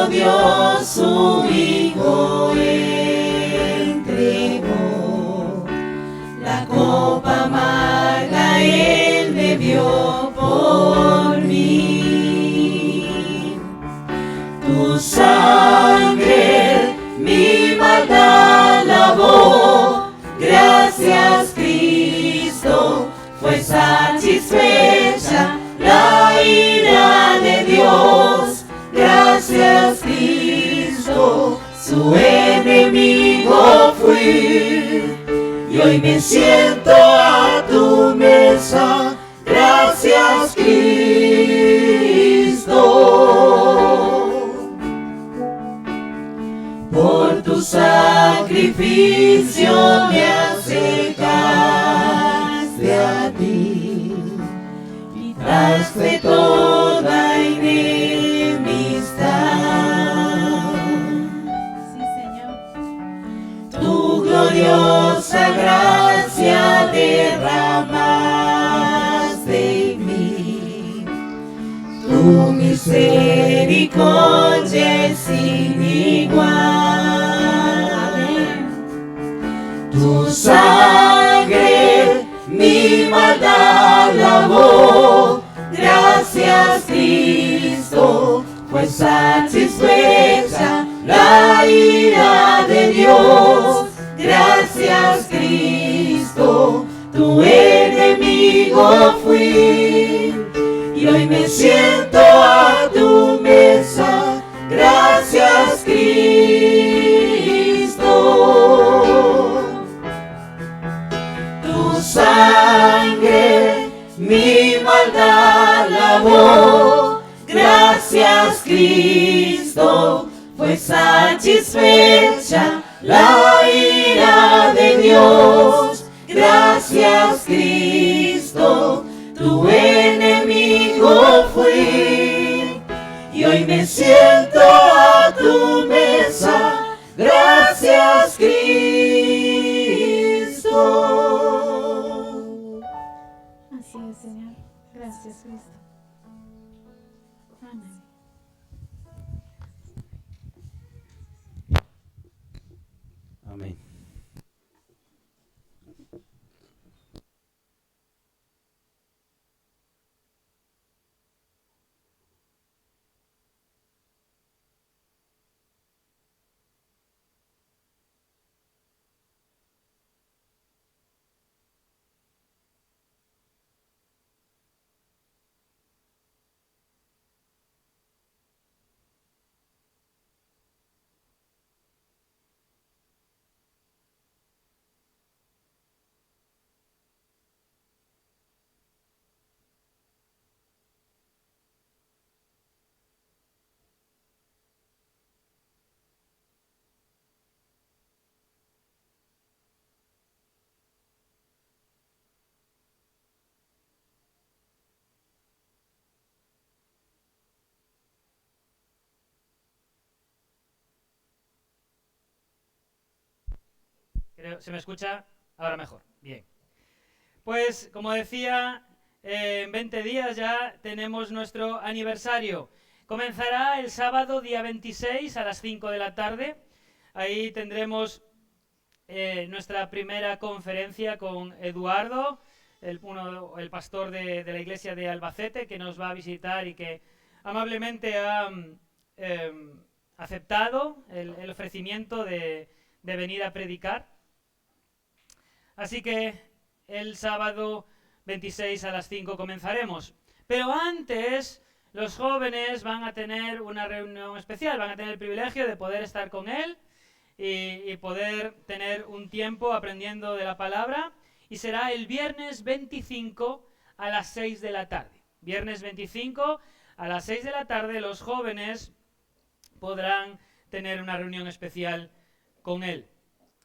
Dios su Hijo entregó, la copa amarga Él bebió por mí. Tu sangre mi maldad lavó, gracias Cristo, fue satisfecha la ira de Dios. Gracias Cristo, su enemigo fui, y hoy me siento a tu mesa. Gracias Cristo, por tu sacrificio me acercaste a ti, quitaste toda enemistad. Sí, Señor. Tu gloriosa gracia derramaste en mí, tu misericordia es sin igual. Tu sangre mi maldad lavó, gracias Cristo, fue satisfecha la ira de Dios. Gracias Cristo, tu enemigo fui, y hoy me siento a tu mesa. Gracias Cristo, tu sangre mi maldad lavó. Gracias Cristo, fue satisfecha la ira de Dios. Gracias Cristo, tu enemigo fui, y hoy me siento a tu mesa. Gracias Cristo. Así es, Señor. Gracias, Cristo. Amén. Amén. ¿Se me escucha? Ahora mejor. Bien. Pues, como decía, en 20 días ya tenemos nuestro aniversario. Comenzará el sábado, día 26, a las 5 de la tarde. Ahí tendremos nuestra primera conferencia con Eduardo, el pastor de la iglesia de Albacete, que nos va a visitar y que amablemente ha aceptado el ofrecimiento de venir a predicar. Así que el sábado 26 a las 5 comenzaremos. Pero antes, los jóvenes van a tener una reunión especial, van a tener el privilegio de poder estar con él y poder tener un tiempo aprendiendo de la palabra. Y será el viernes 25 a las 6 de la tarde. Viernes 25 a las 6 de la tarde los jóvenes podrán tener una reunión especial con él.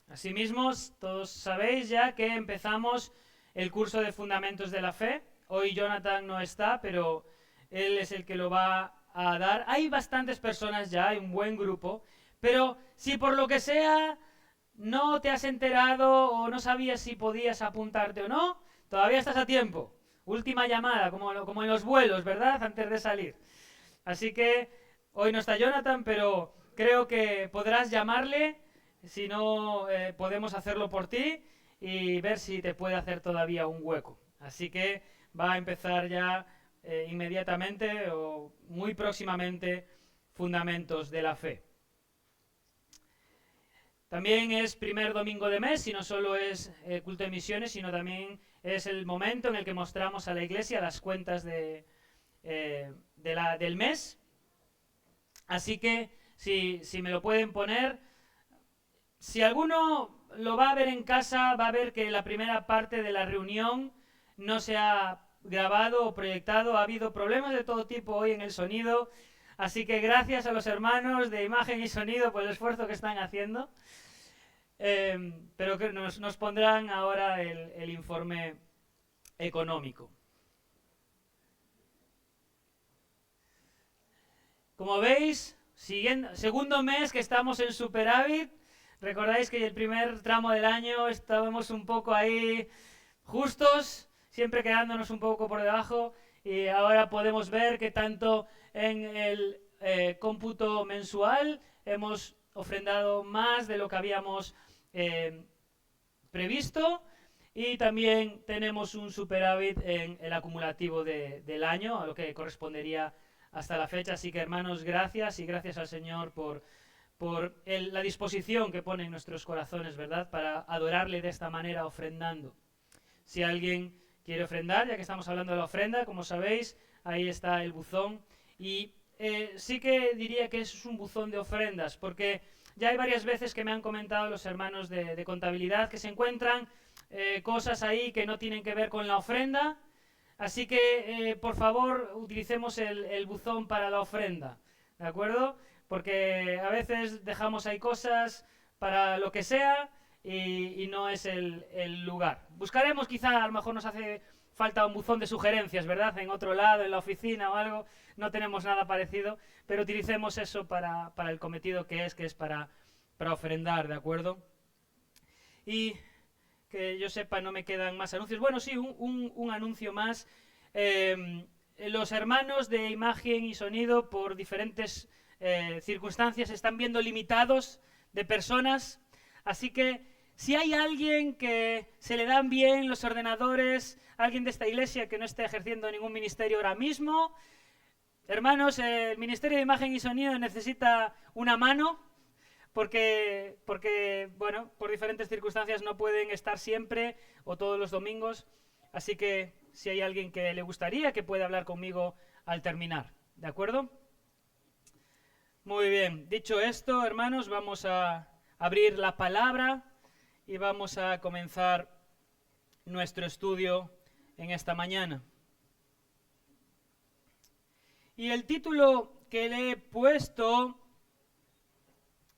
Asimismo, todos sabéis ya que empezamos el curso de Fundamentos de la Fe. Hoy Jonathan no está, pero él es el que lo va a dar. Hay bastantes personas ya, hay un buen grupo, pero si por lo que sea no te has enterado o no sabías si podías apuntarte o no, todavía estás a tiempo. Última llamada, como en los vuelos, ¿verdad? Antes de salir. Así que Hoy no está Jonathan, pero creo que podrás llamarle, si no podemos hacerlo por ti y ver si te puede hacer todavía un hueco. Así que va a empezar ya inmediatamente o muy próximamente Fundamentos de la Fe. También es primer domingo de mes, y no solo es culto de misiones, sino también es el momento en el que mostramos a la iglesia las cuentas del mes. Así que si me lo pueden poner, si alguno lo va a ver en casa, va a ver que la primera parte de la reunión no se ha grabado o proyectado. Ha habido problemas de todo tipo hoy en el sonido, así que gracias a los hermanos de imagen y sonido por el esfuerzo que están haciendo. Pero que nos pondrán ahora el informe económico. Como veis, segundo mes que estamos en superávit. Recordáis que el primer tramo del año estábamos un poco ahí justos, siempre quedándonos un poco por debajo, y ahora podemos ver que tanto en el cómputo mensual hemos ofrendado más de lo que habíamos previsto, y también tenemos un superávit en el acumulativo del año, a lo que correspondería hasta la fecha. Así que, hermanos, gracias, y gracias al Señor por la disposición que pone en nuestros corazones, ¿verdad?, para adorarle de esta manera, ofrendando. Si alguien quiere ofrendar, ya que estamos hablando de la ofrenda, como sabéis, ahí está el buzón, y sí que diría que es un buzón de ofrendas, porque ya hay varias veces que me han comentado los hermanos de contabilidad que se encuentran cosas ahí que no tienen que ver con la ofrenda, así que por favor utilicemos el buzón para la ofrenda, ¿de acuerdo? Porque a veces dejamos ahí cosas para lo que sea y no es el lugar. Buscaremos, quizá a lo mejor nos hace falta un buzón de sugerencias, ¿verdad?, en otro lado, en la oficina o algo. No tenemos nada parecido, pero utilicemos eso para el cometido que es para ofrendar, ¿de acuerdo? Y que yo sepa, no me quedan más anuncios. Bueno, sí, un anuncio más. Los hermanos de imagen y sonido, por diferentes circunstancias, están viendo limitados de personas, así que si hay alguien que se le dan bien los ordenadores, alguien de esta iglesia que no esté ejerciendo ningún ministerio ahora mismo, hermanos, el Ministerio de Imagen y Sonido necesita una mano, porque bueno, por diferentes circunstancias no pueden estar siempre o todos los domingos, así que si hay alguien que le gustaría, que puede hablar conmigo al terminar, ¿de acuerdo? Muy bien, dicho esto, hermanos, vamos a abrir la palabra y vamos a comenzar nuestro estudio en esta mañana. Y el título que le he puesto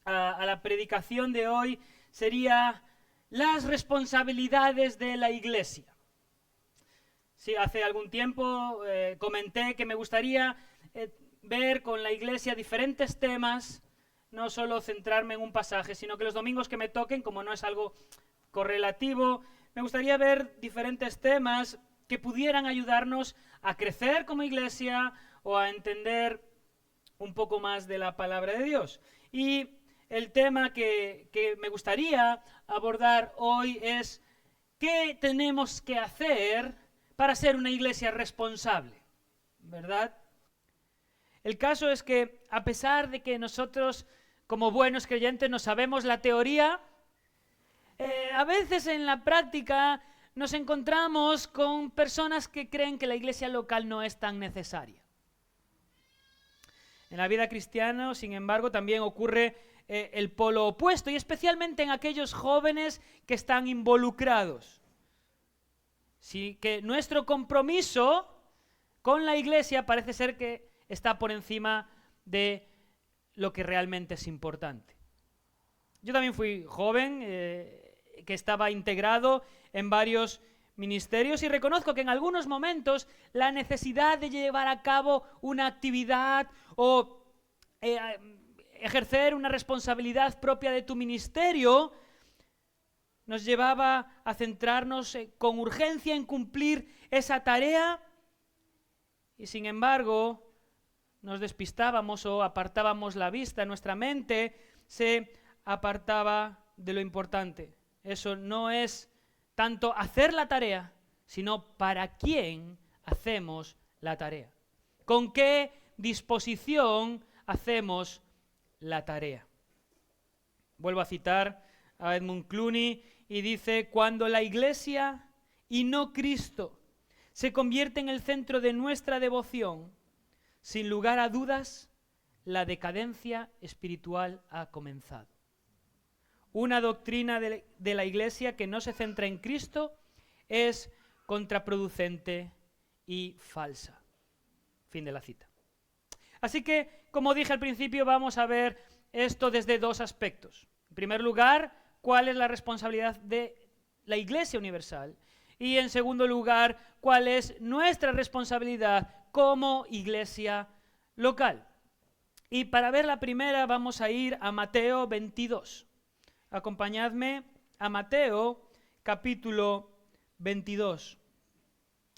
a la predicación de hoy sería Las responsabilidades de la Iglesia. Sí, hace algún tiempo comenté que me gustaría ver con la Iglesia diferentes temas, no solo centrarme en un pasaje, sino que los domingos que me toquen, como no es algo correlativo, me gustaría ver diferentes temas que pudieran ayudarnos a crecer como Iglesia o a entender un poco más de la palabra de Dios. Y el tema que me gustaría abordar hoy es ¿qué tenemos que hacer para ser una iglesia responsable? ¿Verdad? El caso es que a pesar de que nosotros como buenos creyentes no sabemos la teoría, a veces en la práctica nos encontramos con personas que creen que la iglesia local no es tan necesaria. En la vida cristiana, sin embargo, también ocurre el polo opuesto, y especialmente en aquellos jóvenes que están involucrados. Sí, que nuestro compromiso con la iglesia parece ser que está por encima de lo que realmente es importante. Yo también fui joven, que estaba integrado en varios ministerios, y reconozco que en algunos momentos la necesidad de llevar a cabo una actividad o ejercer una responsabilidad propia de tu ministerio nos llevaba a centrarnos con urgencia en cumplir esa tarea, y sin embargo nos despistábamos o apartábamos la vista, nuestra mente se apartaba de lo importante. Eso no es tanto hacer la tarea, sino para quién hacemos la tarea. ¿Con qué disposición hacemos la tarea? Vuelvo a citar a Edmund Clooney y dice: cuando la Iglesia y no Cristo se convierte en el centro de nuestra devoción, sin lugar a dudas, la decadencia espiritual ha comenzado. Una doctrina de la Iglesia que no se centra en Cristo es contraproducente y falsa. Fin de la cita. Así que, como dije al principio, vamos a ver esto desde dos aspectos. En primer lugar, cuál es la responsabilidad de la Iglesia universal. Y en segundo lugar, cuál es nuestra responsabilidad como Iglesia local. Y para ver la primera vamos a ir a Mateo 22. Acompañadme a Mateo capítulo 22.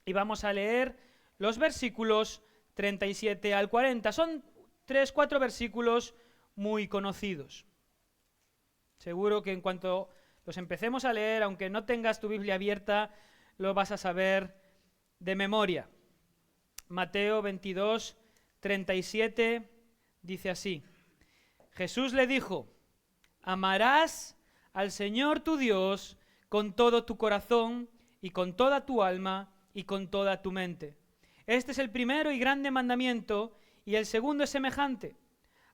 Y vamos a leer los versículos 37 al 40. Son 3-4 versículos muy conocidos. Seguro que en cuanto los empecemos a leer, aunque no tengas tu Biblia abierta, lo vas a saber de memoria. Mateo 22, 37 dice así: Jesús le dijo: amarás al Señor tu Dios con todo tu corazón y con toda tu alma y con toda tu mente. Este es el primero y grande mandamiento, y el segundo es semejante: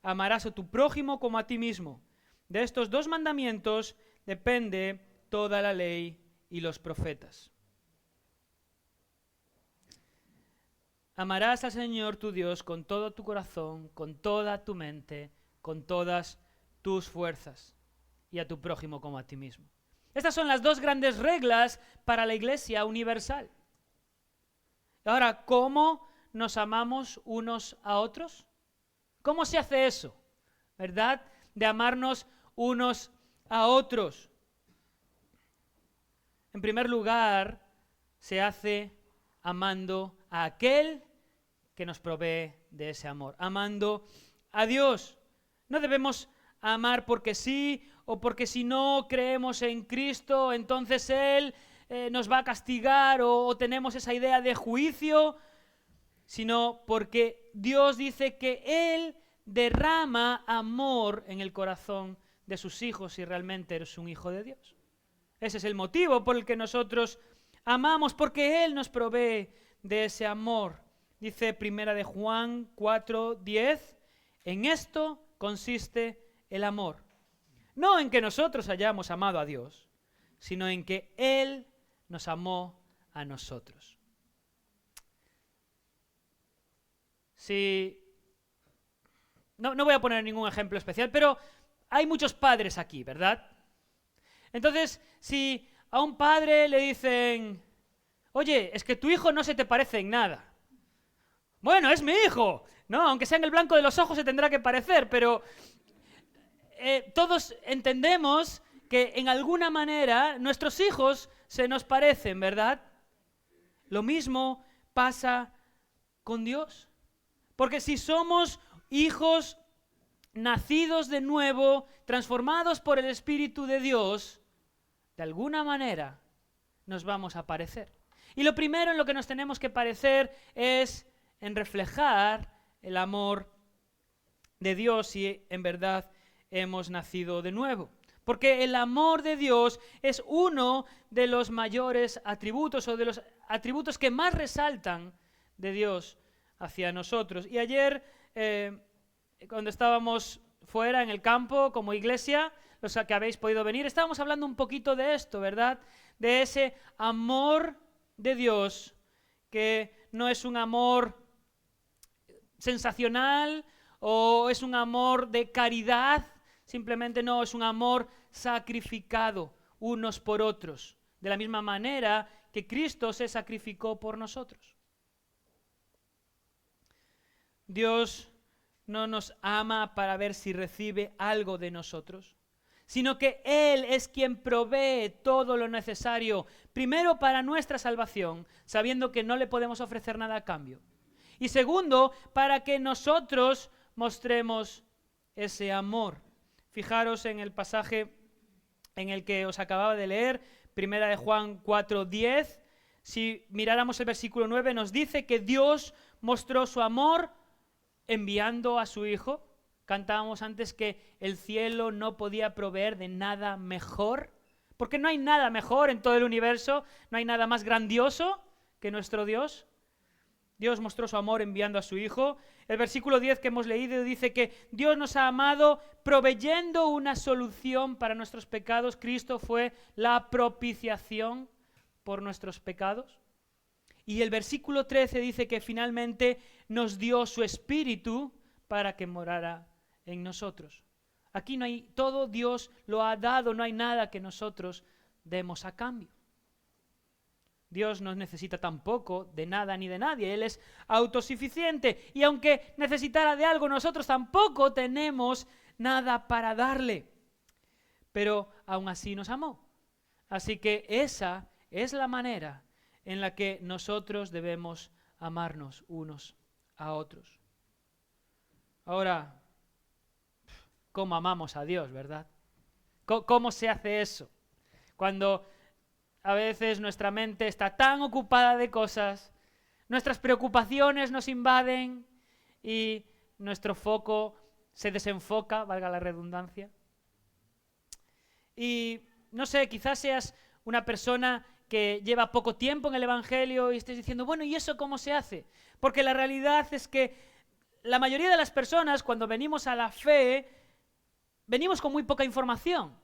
amarás a tu prójimo como a ti mismo. De estos dos mandamientos depende toda la ley y los profetas. Amarás al Señor tu Dios con todo tu corazón, con toda tu mente, con todas tus fuerzas, y a tu prójimo como a ti mismo. Estas son las dos grandes reglas para la Iglesia universal. Ahora, ¿cómo nos amamos unos a otros? ¿Cómo se hace eso? ¿Verdad? De amarnos unos a otros. En primer lugar, se hace amando a aquel que nos provee de ese amor, amando a Dios. No debemos amar porque sí, o porque si no creemos en Cristo, entonces Él nos va a castigar, o tenemos esa idea de juicio, sino porque Dios dice que Él derrama amor en el corazón de sus hijos si realmente eres un hijo de Dios. Ese es el motivo por el que nosotros amamos, porque Él nos provee de ese amor. Dice Primera de Juan 4:10, en esto consiste el amor. No en que nosotros hayamos amado a Dios, sino en que Él nos amó a nosotros. No voy a poner ningún ejemplo especial, pero hay muchos padres aquí, ¿verdad? Entonces, si a un padre le dicen: oye, es que tu hijo no se te parece en nada. Bueno, es mi hijo, ¿no? Aunque sea en el blanco de los ojos se tendrá que parecer, pero todos entendemos que en alguna manera nuestros hijos se nos parecen, ¿verdad? Lo mismo pasa con Dios. Porque si somos hijos nacidos de nuevo, transformados por el Espíritu de Dios, de alguna manera nos vamos a parecer. Y lo primero en lo que nos tenemos que parecer es en reflejar el amor de Dios si en verdad hemos nacido de nuevo. Porque el amor de Dios es uno de los mayores atributos o de los atributos que más resaltan de Dios hacia nosotros. Y ayer, cuando estábamos fuera en el campo como iglesia, los que habéis podido venir, estábamos hablando un poquito de esto, ¿verdad? De ese amor de Dios que no es un amor sensacional o es un amor de caridad, simplemente no, es un amor sacrificado unos por otros, de la misma manera que Cristo se sacrificó por nosotros. Dios no nos ama para ver si recibe algo de nosotros, sino que Él es quien provee todo lo necesario, primero para nuestra salvación, sabiendo que no le podemos ofrecer nada a cambio. Y segundo, para que nosotros mostremos ese amor. Fijaros en el pasaje en el que os acababa de leer, 1 de Juan 4:10. Si miráramos el versículo 9, nos dice que Dios mostró su amor enviando a su Hijo. Cantábamos antes que el cielo no podía proveer de nada mejor, porque no hay nada mejor en todo el universo, no hay nada más grandioso que nuestro Dios. Dios mostró su amor enviando a su Hijo. El versículo 10 que hemos leído dice que Dios nos ha amado proveyendo una solución para nuestros pecados. Cristo fue la propiciación por nuestros pecados. Y el versículo 13 dice que finalmente nos dio su Espíritu para que morara en nosotros. Aquí no hay, todo Dios lo ha dado, no hay nada que nosotros demos a cambio. Dios no necesita tampoco de nada ni de nadie, Él es autosuficiente. Y aunque necesitara de algo, nosotros tampoco tenemos nada para darle. Pero aún así nos amó. Así que esa es la manera en la que nosotros debemos amarnos unos a otros. Ahora, ¿cómo amamos a Dios, verdad? ¿Cómo se hace eso? Cuando a veces nuestra mente está tan ocupada de cosas, nuestras preocupaciones nos invaden y nuestro foco se desenfoca, valga la redundancia. Y no sé, quizás seas una persona que lleva poco tiempo en el Evangelio y estés diciendo, bueno, ¿y eso cómo se hace? Porque la realidad es que la mayoría de las personas, cuando venimos a la fe, venimos con muy poca información,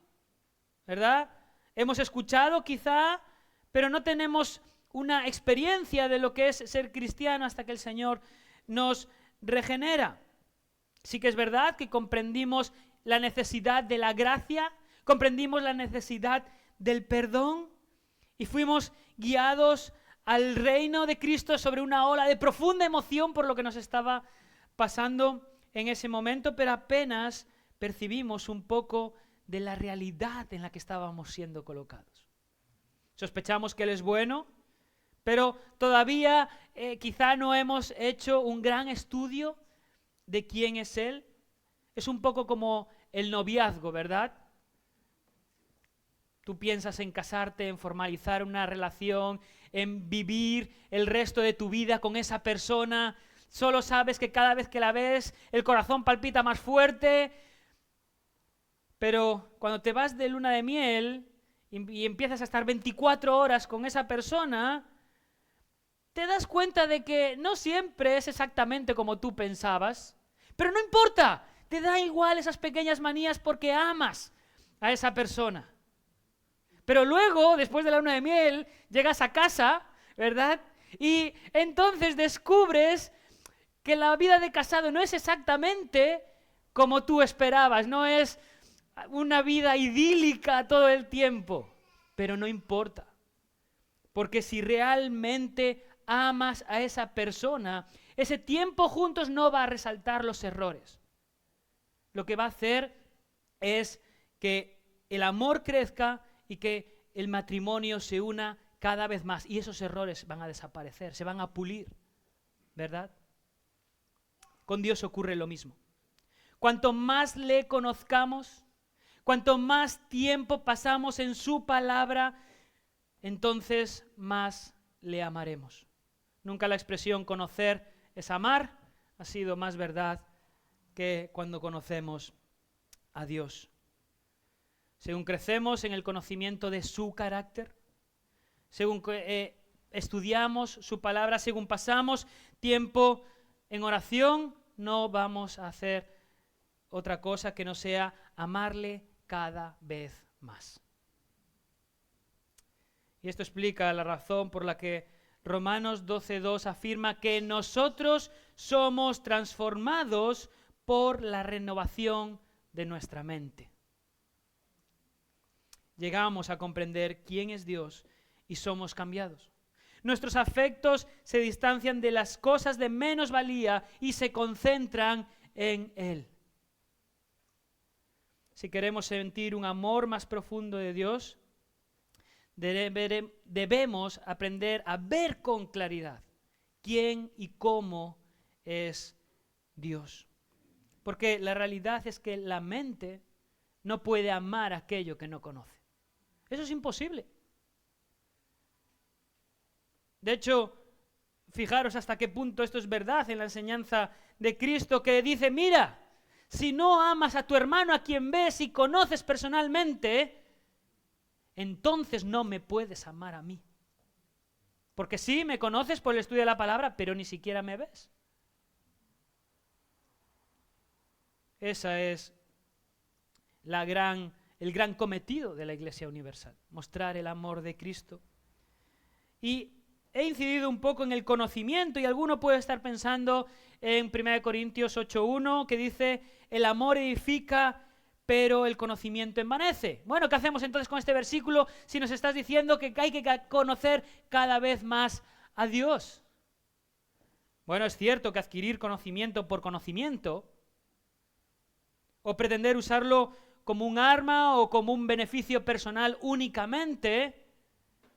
¿verdad? Hemos escuchado quizá, pero no tenemos una experiencia de lo que es ser cristiano hasta que el Señor nos regenera. Sí que es verdad que comprendimos la necesidad de la gracia, comprendimos la necesidad del perdón y fuimos guiados al reino de Cristo sobre una ola de profunda emoción por lo que nos estaba pasando en ese momento, pero apenas percibimos un poco de la realidad en la que estábamos siendo colocados. Sospechamos que Él es bueno, pero todavía quizá no hemos hecho un gran estudio de quién es Él. Es un poco como el noviazgo, ¿verdad? Tú piensas en casarte, en formalizar una relación, en vivir el resto de tu vida con esa persona. Solo sabes que cada vez que la ves, el corazón palpita más fuerte. Pero cuando te vas de luna de miel y empiezas a estar 24 horas con esa persona, te das cuenta de que no siempre es exactamente como tú pensabas. Pero no importa, te da igual esas pequeñas manías porque amas a esa persona. Pero luego, después de la luna de miel, llegas a casa, ¿verdad? Y entonces descubres que la vida de casado no es exactamente como tú esperabas, no es una vida idílica todo el tiempo, pero no importa, porque si realmente amas a esa persona, ese tiempo juntos no va a resaltar los errores. Lo que va a hacer es que el amor crezca y que el matrimonio se una cada vez más y esos errores van a desaparecer, se van a pulir, ¿verdad? Con Dios ocurre lo mismo. Cuanto más le conozcamos, cuanto más tiempo pasamos en su palabra, entonces más le amaremos. Nunca la expresión conocer es amar ha sido más verdad que cuando conocemos a Dios. Según crecemos en el conocimiento de su carácter, según estudiamos su palabra, según pasamos tiempo en oración, no vamos a hacer otra cosa que no sea amarle cada vez más. Y esto explica la razón por la que Romanos 12:2 afirma que nosotros somos transformados por la renovación de nuestra mente. Llegamos a comprender quién es Dios y somos cambiados. Nuestros afectos se distancian de las cosas de menos valía y se concentran en Él. Si queremos sentir un amor más profundo de Dios, debemos aprender a ver con claridad quién y cómo es Dios. Porque la realidad es que la mente no puede amar aquello que no conoce. Eso es imposible. De hecho, fijaros hasta qué punto esto es verdad en la enseñanza de Cristo, que dice, mira, si no amas a tu hermano a quien ves y conoces personalmente, entonces no me puedes amar a mí. Porque sí, me conoces por el estudio de la palabra, pero ni siquiera me ves. Ese es el gran cometido de la Iglesia Universal, mostrar el amor de Cristo. Y he incidido un poco en el conocimiento, y alguno puede estar pensando en 1 Corintios 8:1, que dice, el amor edifica, pero el conocimiento envanece. Bueno, ¿qué hacemos entonces con este versículo si nos estás diciendo que hay que conocer cada vez más a Dios? Bueno, es cierto que adquirir conocimiento por conocimiento, o pretender usarlo como un arma o como un beneficio personal únicamente,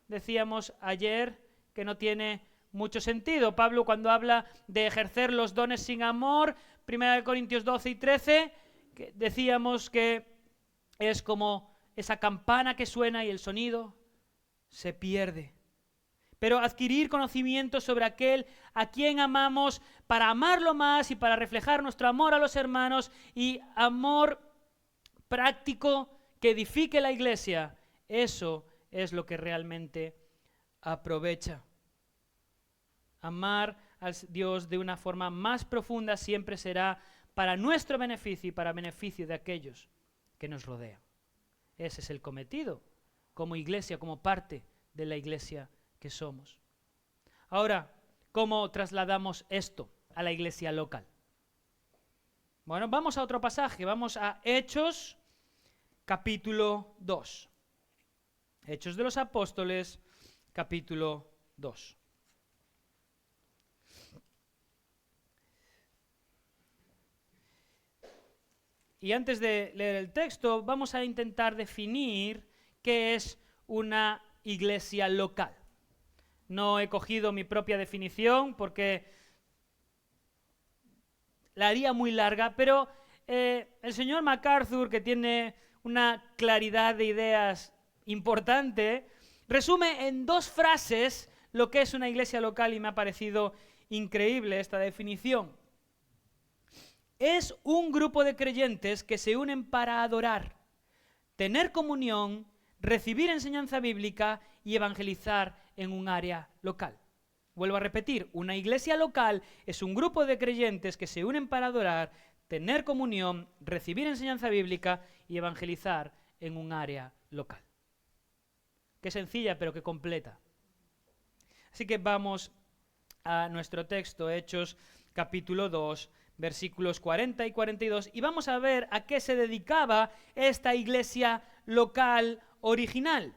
decíamos ayer que no tiene mucho sentido. Pablo, cuando habla de ejercer los dones sin amor, 1 Corintios 12 y 13, que decíamos que es como esa campana que suena y el sonido se pierde. Pero adquirir conocimiento sobre aquel a quien amamos para amarlo más y para reflejar nuestro amor a los hermanos y amor práctico que edifique la iglesia, eso es lo que realmente aprovecha. Amar a Dios de una forma más profunda siempre será para nuestro beneficio y para beneficio de aquellos que nos rodean. Ese es el cometido como iglesia, como parte de la iglesia que somos. Ahora, ¿cómo trasladamos esto a la iglesia local? Bueno, vamos a otro pasaje, vamos a Hechos, capítulo 2. Hechos de los Apóstoles, capítulo 2. Y antes de leer el texto, vamos a intentar definir qué es una iglesia local. No he cogido mi propia definición porque la haría muy larga, pero el señor MacArthur, que tiene una claridad de ideas importante, resume en 2 frases lo que es una iglesia local y me ha parecido increíble esta definición. Es un grupo de creyentes que se unen para adorar, tener comunión, recibir enseñanza bíblica y evangelizar en un área local. Vuelvo a repetir, una iglesia local es un grupo de creyentes que se unen para adorar, tener comunión, recibir enseñanza bíblica y evangelizar en un área local. Qué sencilla, pero qué completa. Así que vamos a nuestro texto, Hechos capítulo 2, versículos 40 y 42, y vamos a ver a qué se dedicaba esta iglesia local original.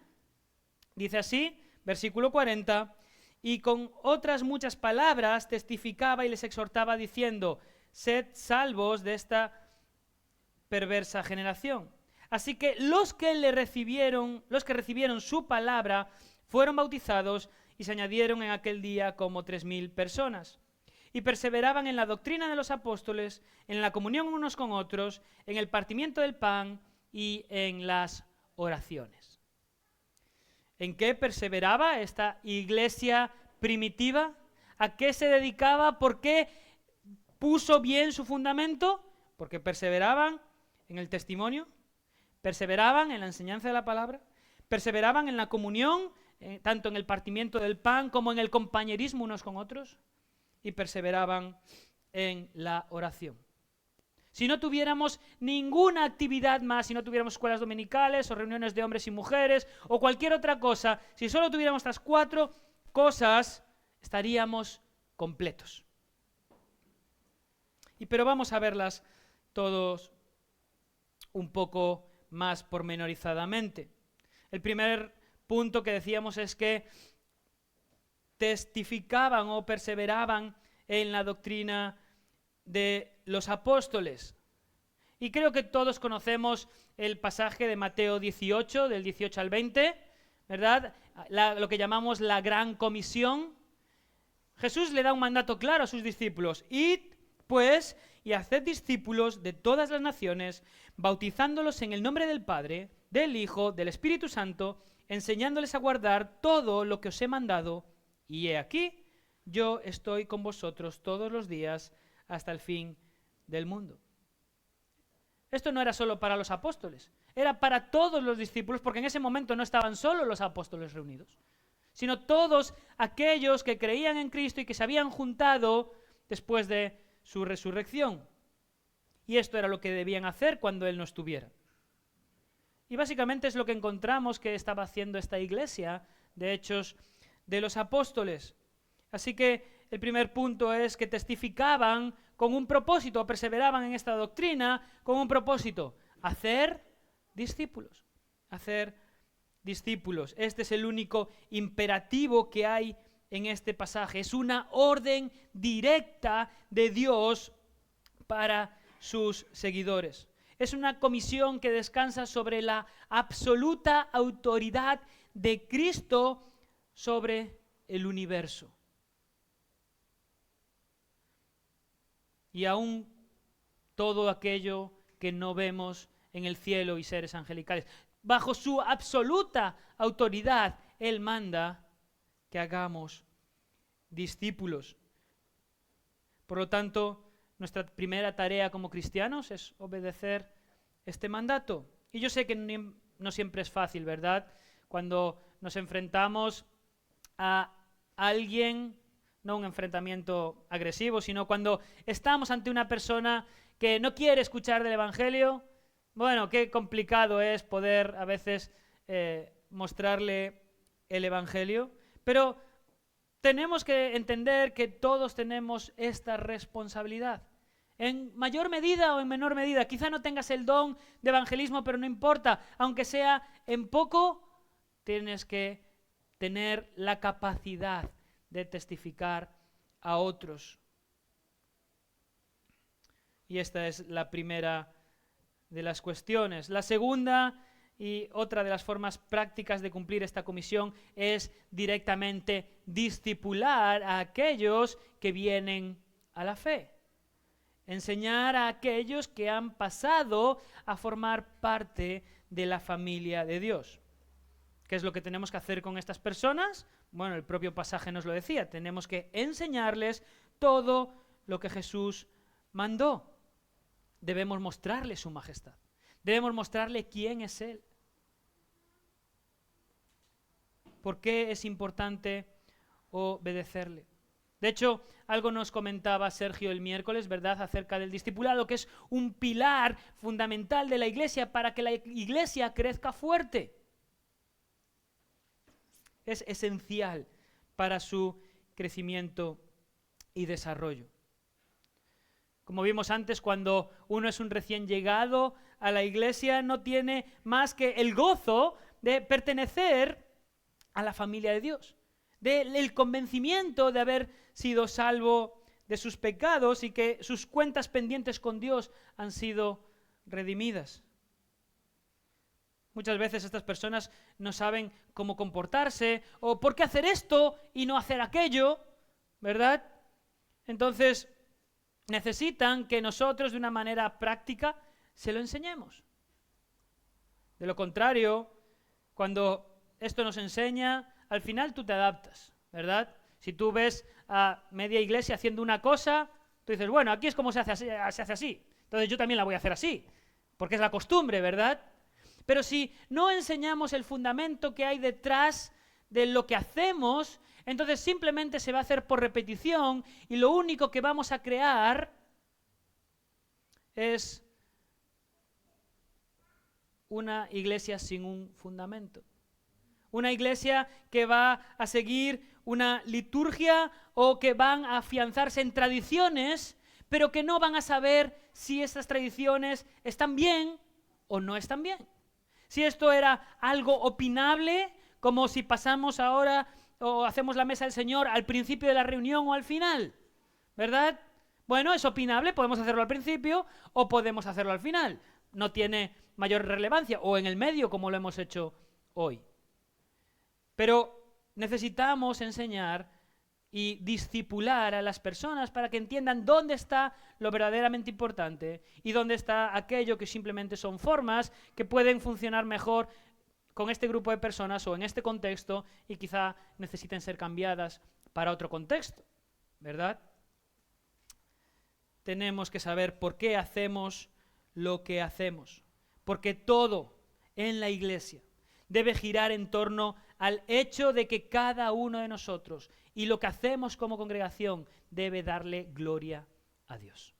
Dice así, versículo 40, y con otras muchas palabras testificaba y les exhortaba diciendo, sed salvos de esta perversa generación. Así que los que recibieron su palabra fueron bautizados y se añadieron en aquel día como 3,000 personas. Y perseveraban en la doctrina de los apóstoles, en la comunión unos con otros, en el partimiento del pan y en las oraciones. ¿En qué perseveraba esta iglesia primitiva? ¿A qué se dedicaba? ¿Por qué puso bien su fundamento? Porque perseveraban en el testimonio, perseveraban en la enseñanza de la palabra, perseveraban en la comunión, tanto en el partimiento del pan como en el compañerismo unos con otros, y perseveraban en la oración. Si no tuviéramos ninguna actividad más, si no tuviéramos escuelas dominicales o reuniones de hombres y mujeres o cualquier otra cosa, si solo tuviéramos estas 4 cosas, estaríamos completos. Pero vamos a verlas todos un poco más pormenorizadamente. El primer punto que decíamos es que testificaban o perseveraban en la doctrina de los apóstoles. Y creo que todos conocemos el pasaje de Mateo 18, del 18 al 20, ¿verdad? Lo que llamamos la Gran Comisión, Jesús le da un mandato claro a sus discípulos. Id, pues, y haced discípulos de todas las naciones, bautizándolos en el nombre del Padre, del Hijo, del Espíritu Santo, enseñándoles a guardar todo lo que os he mandado. Y he aquí, yo estoy con vosotros todos los días hasta el fin del mundo. Esto no era solo para los apóstoles, era para todos los discípulos, porque en ese momento no estaban solo los apóstoles reunidos, sino todos aquellos que creían en Cristo y que se habían juntado después de su resurrección. Y esto era lo que debían hacer cuando Él no estuviera. Y básicamente es lo que encontramos que estaba haciendo esta iglesia de Hechos de los Apóstoles. Así que el primer punto es que testificaban con un propósito, perseveraban en esta doctrina con un propósito: hacer discípulos. Hacer discípulos. Este es el único imperativo que hay en este pasaje. Es una orden directa de Dios para sus seguidores. Es una comisión que descansa sobre la absoluta autoridad de Cristo sobre el universo. Y aún todo aquello que no vemos en el cielo y seres angelicales. Bajo su absoluta autoridad, Él manda que hagamos discípulos. Por lo tanto, nuestra primera tarea como cristianos es obedecer este mandato. Y yo sé que no siempre es fácil, ¿verdad? Cuando nos enfrentamos a alguien, no un enfrentamiento agresivo, sino cuando estamos ante una persona que no quiere escuchar del Evangelio, bueno, qué complicado es poder a veces mostrarle el Evangelio, pero tenemos que entender que todos tenemos esta responsabilidad. En mayor medida o en menor medida. Quizá no tengas el don de evangelismo, pero no importa. Aunque sea en poco, tienes que tener la capacidad de testificar a otros. Y esta es la primera de las cuestiones. La segunda y otra de las formas prácticas de cumplir esta comisión es directamente discipular a aquellos que vienen a la fe. Enseñar a aquellos que han pasado a formar parte de la familia de Dios. ¿Qué es lo que tenemos que hacer con estas personas? Bueno, el propio pasaje nos lo decía. Tenemos que enseñarles todo lo que Jesús mandó. Debemos mostrarle su majestad. Debemos mostrarle quién es Él. ¿Por qué es importante obedecerle? De hecho, algo nos comentaba Sergio el miércoles, ¿verdad?, acerca del discipulado, que es un pilar fundamental de la iglesia para que la iglesia crezca fuerte. Es esencial para su crecimiento y desarrollo. Como vimos antes, cuando uno es un recién llegado a la iglesia, no tiene más que el gozo de pertenecer a la familia de Dios, del convencimiento de haber sido salvo de sus pecados y que sus cuentas pendientes con Dios han sido redimidas. Muchas veces estas personas no saben cómo comportarse o por qué hacer esto y no hacer aquello, ¿verdad? Entonces necesitan que nosotros de una manera práctica se lo enseñemos. De lo contrario, cuando esto nos enseña, al final tú te adaptas, ¿verdad? Si tú ves a media iglesia haciendo una cosa, tú dices, bueno, aquí es como se hace así, entonces yo también la voy a hacer así, porque es la costumbre, ¿verdad? Pero si no enseñamos el fundamento que hay detrás de lo que hacemos, entonces simplemente se va a hacer por repetición y lo único que vamos a crear es una iglesia sin un fundamento. Una iglesia que va a seguir una liturgia o que van a afianzarse en tradiciones, pero que no van a saber si esas tradiciones están bien o no están bien. Si esto era algo opinable, como si pasamos ahora o hacemos la mesa del Señor al principio de la reunión o al final, ¿verdad? Bueno, es opinable, podemos hacerlo al principio o podemos hacerlo al final. No tiene mayor relevancia, o en el medio como lo hemos hecho hoy. Pero necesitamos enseñar y discipular a las personas para que entiendan dónde está lo verdaderamente importante y dónde está aquello que simplemente son formas que pueden funcionar mejor con este grupo de personas o en este contexto y quizá necesiten ser cambiadas para otro contexto, ¿verdad? Tenemos que saber por qué hacemos lo que hacemos, porque todo en la iglesia debe girar en torno al hecho de que cada uno de nosotros y lo que hacemos como congregación debe darle gloria a Dios.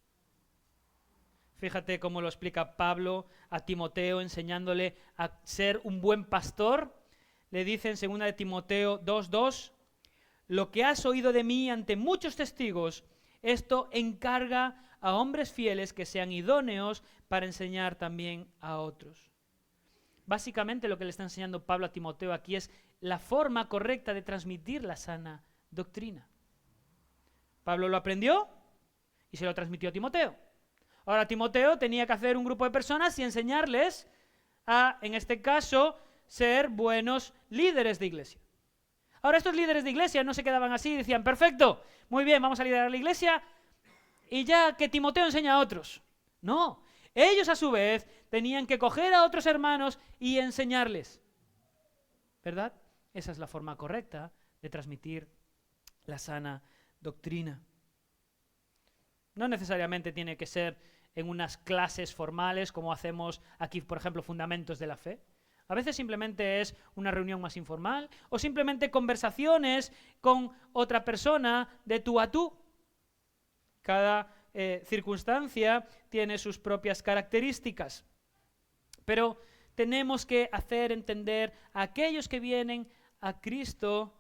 Fíjate cómo lo explica Pablo a Timoteo, enseñándole a ser un buen pastor. Le dice en 2 de Timoteo 2:2, lo que has oído de mí ante muchos testigos, esto encarga a hombres fieles que sean idóneos para enseñar también a otros. Básicamente lo que le está enseñando Pablo a Timoteo aquí es la forma correcta de transmitir la sana doctrina. Pablo lo aprendió y se lo transmitió a Timoteo. Ahora Timoteo tenía que hacer un grupo de personas y enseñarles a, en este caso, ser buenos líderes de iglesia. Ahora estos líderes de iglesia no se quedaban así y decían, perfecto, muy bien, vamos a liderar la iglesia y ya que Timoteo enseña a otros. No, ellos a su vez tenían que coger a otros hermanos y enseñarles. ¿Verdad? Esa es la forma correcta de transmitir la sana doctrina. No necesariamente tiene que ser en unas clases formales como hacemos aquí, por ejemplo, Fundamentos de la Fe. A veces simplemente es una reunión más informal o simplemente conversaciones con otra persona de tú a tú. Cada circunstancia tiene sus propias características. Pero tenemos que hacer entender a aquellos que vienen a Cristo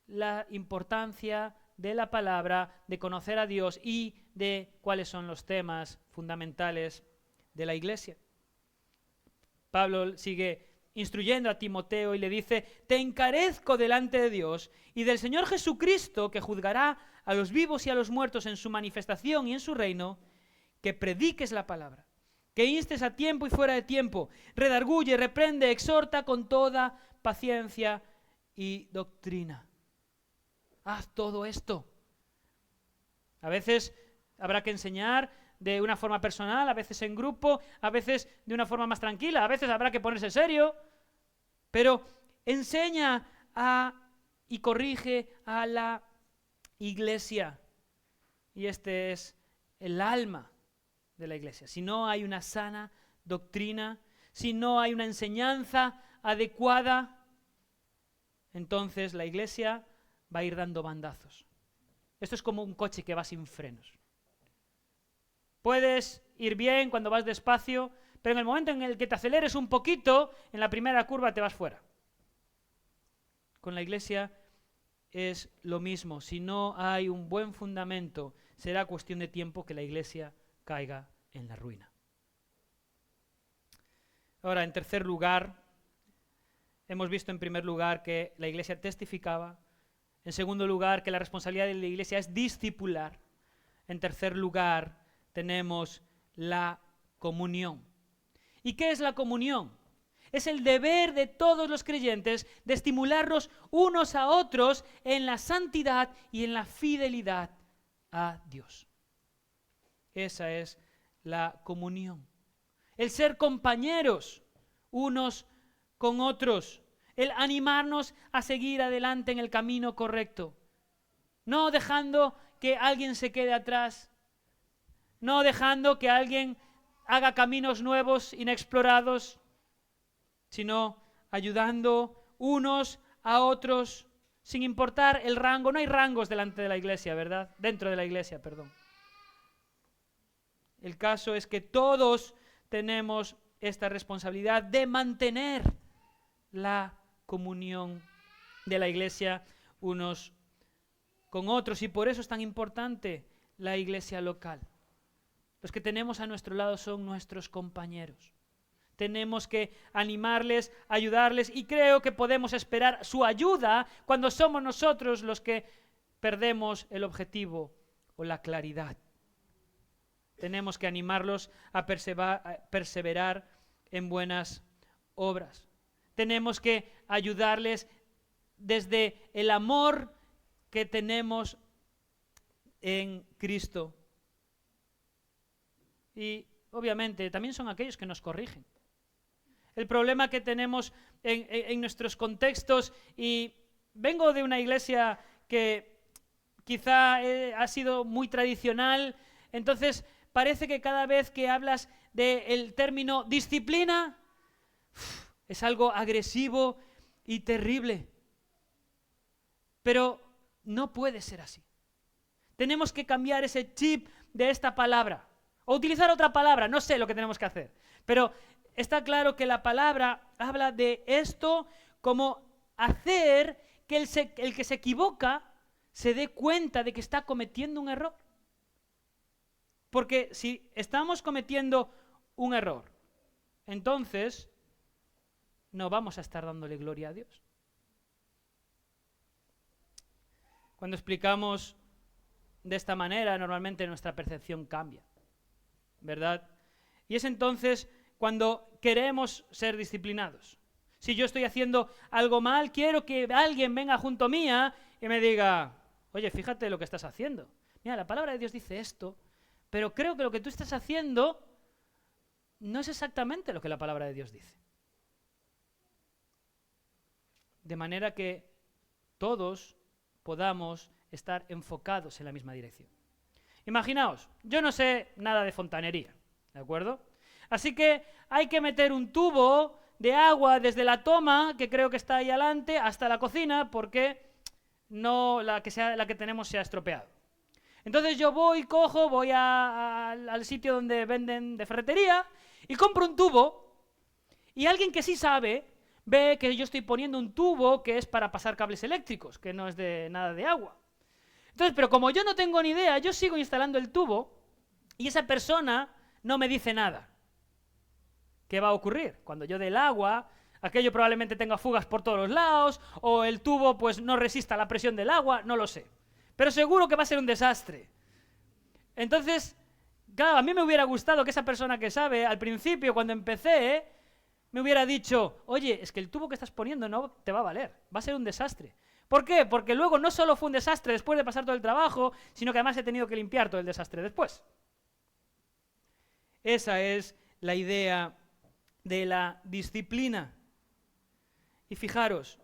la importancia de la palabra, de conocer a Dios y de cuáles son los temas fundamentales de la iglesia. Pablo sigue instruyendo a Timoteo y le dice, te encarezco delante de Dios y del Señor Jesucristo, que juzgará a los vivos y a los muertos en su manifestación y en su reino, que prediques la palabra, que instes a tiempo y fuera de tiempo, redarguye, reprende, exhorta con toda paciencia y doctrina. Haz todo esto. A veces habrá que enseñar de una forma personal, a veces en grupo, a veces de una forma más tranquila, a veces habrá que ponerse serio, pero enseña y corrige a la iglesia. Y este es el alma de la iglesia. Si no hay una sana doctrina, si no hay una enseñanza adecuada, entonces la iglesia va a ir dando bandazos. Esto es como un coche que va sin frenos. Puedes ir bien cuando vas despacio, pero en el momento en el que te aceleres un poquito, en la primera curva te vas fuera. Con la iglesia es lo mismo. Si no hay un buen fundamento, será cuestión de tiempo que la iglesia caiga en la ruina. Ahora, en tercer lugar, hemos visto en primer lugar que la iglesia testificaba. En segundo lugar, que la responsabilidad de la iglesia es discipular. En tercer lugar, tenemos la comunión. ¿Y qué es la comunión? Es el deber de todos los creyentes de estimularnos unos a otros en la santidad y en la fidelidad a Dios. Esa es la comunión. El ser compañeros unos con otros. El animarnos a seguir adelante en el camino correcto. No dejando que alguien se quede atrás. No dejando que alguien haga caminos nuevos, inexplorados, sino ayudando unos a otros, sin importar el rango. No hay rangos delante de la iglesia, ¿verdad? Dentro de la iglesia, perdón. El caso es que todos tenemos esta responsabilidad de mantener la comunión de la iglesia unos con otros, y por eso es tan importante la iglesia local. Los que tenemos a nuestro lado son nuestros compañeros. Tenemos que animarles, ayudarles, y creo que podemos esperar su ayuda cuando somos nosotros los que perdemos el objetivo o la claridad. Tenemos que animarlos a perseverar en buenas obras. Tenemos que ayudarles desde el amor que tenemos en Cristo. Y obviamente también son aquellos que nos corrigen. El problema que tenemos en nuestros contextos, y vengo de una iglesia que quizá ha sido muy tradicional, entonces parece que cada vez que hablas del término disciplina, es algo agresivo y terrible. Pero no puede ser así. Tenemos que cambiar ese chip de esta palabra, o utilizar otra palabra, no sé lo que tenemos que hacer, pero está claro que la palabra habla de esto como hacer que el que se equivoca se dé cuenta de que está cometiendo un error. Porque si estamos cometiendo un error, entonces no vamos a estar dándole gloria a Dios. Cuando explicamos de esta manera, normalmente nuestra percepción cambia, ¿verdad? Y es entonces cuando queremos ser disciplinados. Si yo estoy haciendo algo mal, quiero que alguien venga junto mía y me diga, oye, fíjate lo que estás haciendo. Mira, la palabra de Dios dice esto, pero creo que lo que tú estás haciendo no es exactamente lo que la palabra de Dios dice. De manera que todos podamos estar enfocados en la misma dirección. Imaginaos, yo no sé nada de fontanería, ¿de acuerdo? Así que hay que meter un tubo de agua desde la toma, que creo que está ahí adelante, hasta la cocina, porque no la que tenemos se ha estropeado. Entonces yo voy al sitio donde venden de ferretería y compro un tubo, y alguien que sí sabe ve que yo estoy poniendo un tubo que es para pasar cables eléctricos, que no es de nada de agua. Entonces, pero como yo no tengo ni idea, yo sigo instalando el tubo y esa persona no me dice nada. ¿Qué va a ocurrir? Cuando yo dé el agua, aquello probablemente tenga fugas por todos los lados, o el tubo pues no resista la presión del agua, no lo sé. Pero seguro que va a ser un desastre. Entonces, claro, a mí me hubiera gustado que esa persona que sabe, al principio, cuando empecé, me hubiera dicho, oye, es que el tubo que estás poniendo no te va a valer, va a ser un desastre. ¿Por qué? Porque luego no solo fue un desastre después de pasar todo el trabajo, sino que además he tenido que limpiar todo el desastre después. Esa es la idea de la disciplina. Y fijaros,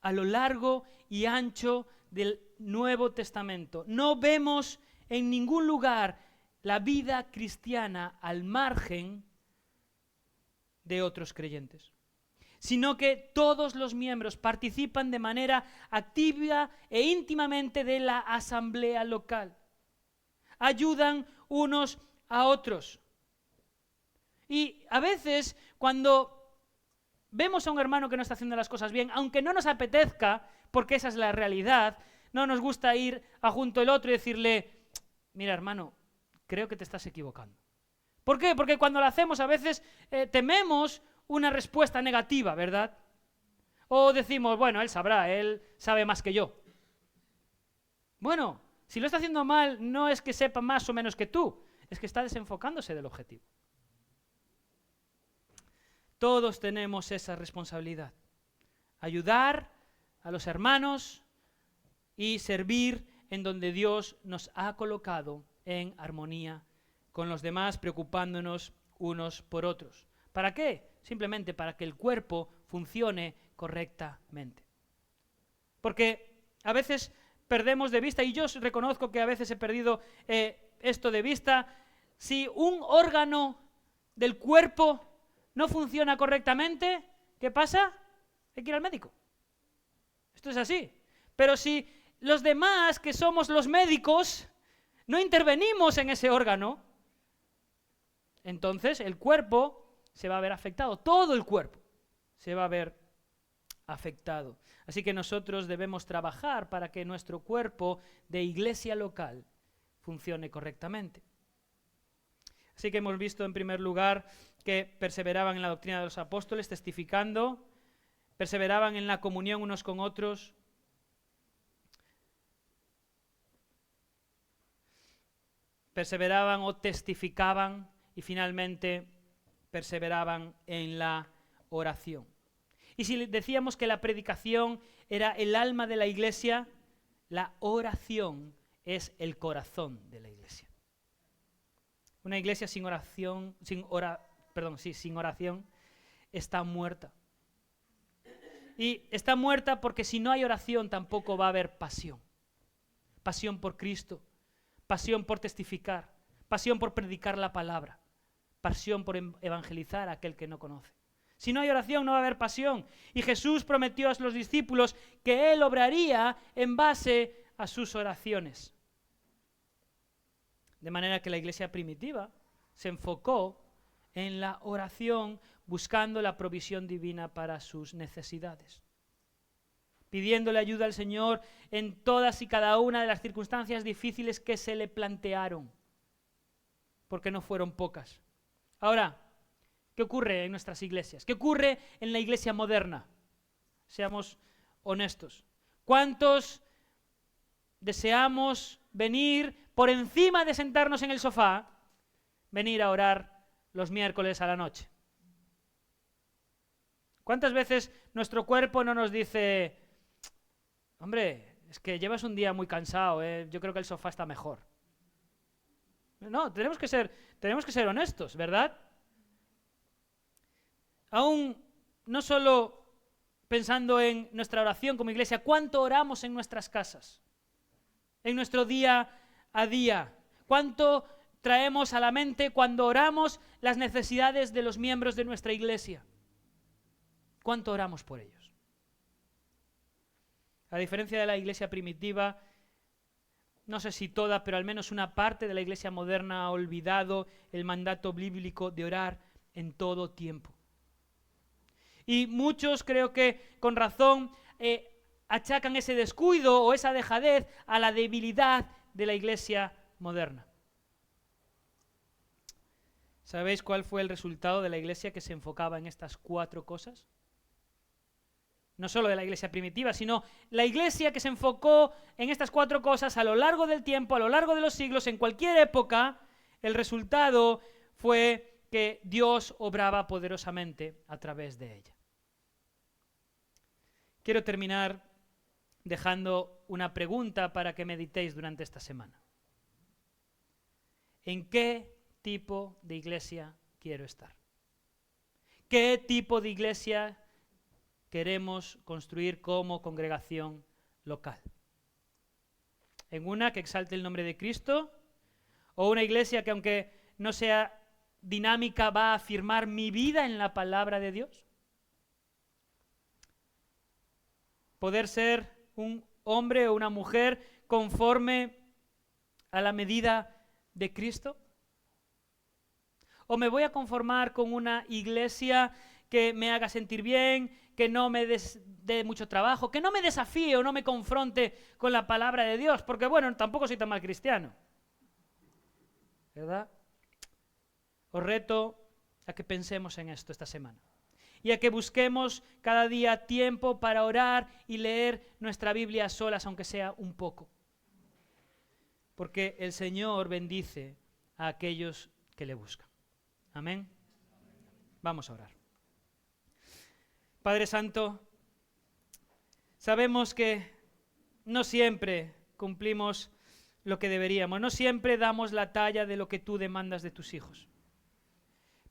a lo largo y ancho del Nuevo Testamento no vemos en ningún lugar la vida cristiana al margen de otros creyentes, sino que todos los miembros participan de manera activa e íntimamente de la asamblea local. Ayudan unos a otros. Y a veces, cuando vemos a un hermano que no está haciendo las cosas bien, aunque no nos apetezca, porque esa es la realidad, no nos gusta ir a junto al otro y decirle, mira hermano, creo que te estás equivocando. ¿Por qué? Porque cuando lo hacemos a veces tememos una respuesta negativa, ¿verdad? O decimos, bueno, él sabrá, él sabe más que yo. Bueno, si lo está haciendo mal, no es que sepa más o menos que tú, es que está desenfocándose del objetivo. Todos tenemos esa responsabilidad. Ayudar a los hermanos y servir en donde Dios nos ha colocado en armonía con los demás, preocupándonos unos por otros. ¿Para qué? Simplemente para que el cuerpo funcione correctamente. Porque a veces perdemos de vista, y yo reconozco que a veces he perdido esto de vista, si un órgano del cuerpo no funciona correctamente, ¿qué pasa? Hay que ir al médico. Esto es así. Pero si los demás, que somos los médicos, no intervenimos en ese órgano, entonces el cuerpo se va a ver afectado, todo el cuerpo se va a ver afectado. Así que nosotros debemos trabajar para que nuestro cuerpo de iglesia local funcione correctamente. Así que hemos visto en primer lugar que perseveraban en la doctrina de los apóstoles, testificando, perseveraban en la comunión unos con otros, perseveraban o testificaban y finalmente perseveraban en la oración. Y si decíamos que la predicación era el alma de la iglesia, La oración es el corazón de la iglesia. Una iglesia sin oración, sin oración, está muerta. Y está muerta porque si no hay oración tampoco va a haber pasión. Pasión por Cristo, pasión por testificar, pasión por predicar la palabra, pasión por evangelizar a aquel que no conoce. Si no hay oración no va a haber pasión. Y Jesús prometió a los discípulos que Él obraría en base a sus oraciones. De manera que la iglesia primitiva se enfocó en la oración buscando la provisión divina para sus necesidades, pidiéndole ayuda al Señor en todas y cada una de las circunstancias difíciles que se le plantearon, porque no fueron pocas. Ahora, ¿qué ocurre en nuestras iglesias? ¿Qué ocurre en la iglesia moderna? Seamos honestos. ¿Cuántos deseamos venir por encima de sentarnos en el sofá, venir a orar los miércoles a la noche? ¿Cuántas veces nuestro cuerpo no nos dice, hombre, es que llevas un día muy cansado, yo creo que el sofá está mejor? No, tenemos que ser honestos, ¿verdad? Aún no solo pensando en nuestra oración como iglesia, ¿cuánto oramos en nuestras casas? En nuestro día a día. ¿Cuánto traemos a la mente cuando oramos las necesidades de los miembros de nuestra iglesia? ¿Cuánto oramos por ellos? A diferencia de la iglesia primitiva, no sé si toda, pero al menos una parte de la iglesia moderna ha olvidado el mandato bíblico de orar en todo tiempo. Y muchos creo que con razón achacan ese descuido o esa dejadez a la debilidad de la iglesia moderna. ¿Sabéis cuál fue el resultado de la iglesia que se enfocaba en estas 4 cosas? No solo de la iglesia primitiva, sino la iglesia que se enfocó en estas 4 cosas a lo largo del tiempo, a lo largo de los siglos, en cualquier época. El resultado fue que Dios obraba poderosamente a través de ella. Quiero terminar dejando una pregunta para que meditéis durante esta semana. ¿En qué tipo de iglesia quiero estar? ¿Qué tipo de iglesia queremos construir como congregación local? ¿En una que exalte el nombre de Cristo? ¿O una iglesia que, aunque no sea dinámica, va a afirmar mi vida en la palabra de Dios? ¿Poder ser un hombre o una mujer conforme a la medida de Cristo? ¿O me voy a conformar con una iglesia que me haga sentir bien, que no me dé mucho trabajo, que no me desafíe o no me confronte con la palabra de Dios? Porque bueno, tampoco soy tan mal cristiano, ¿verdad? Os reto a que pensemos en esto esta semana y a que busquemos cada día tiempo para orar y leer nuestra Biblia a solas, aunque sea un poco. Porque el Señor bendice a aquellos que le buscan. Amén. Vamos a orar. Padre Santo, sabemos que no siempre cumplimos lo que deberíamos, no siempre damos la talla de lo que tú demandas de tus hijos.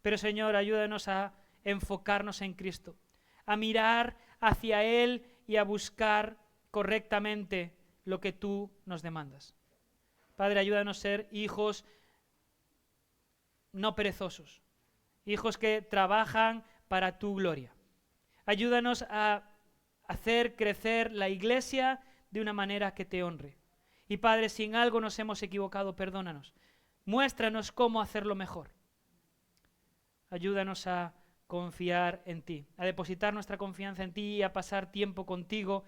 Pero Señor, ayúdanos a enfocarnos en Cristo, a mirar hacia Él y a buscar correctamente lo que tú nos demandas. Padre, ayúdanos a ser hijos no perezosos, hijos que trabajan para tu gloria. Ayúdanos a hacer crecer la iglesia de una manera que te honre. Y Padre, si en algo nos hemos equivocado, perdónanos. Muéstranos cómo hacerlo mejor. Ayúdanos a confiar en ti, a depositar nuestra confianza en ti y a pasar tiempo contigo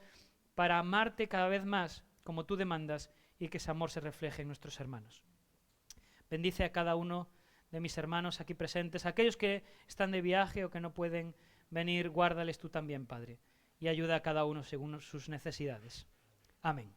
para amarte cada vez más como tú demandas y que ese amor se refleje en nuestros hermanos. Bendice a cada uno de mis hermanos aquí presentes, aquellos que están de viaje o que no pueden venir, guárdales tú también, Padre, y ayuda a cada uno según sus necesidades. Amén.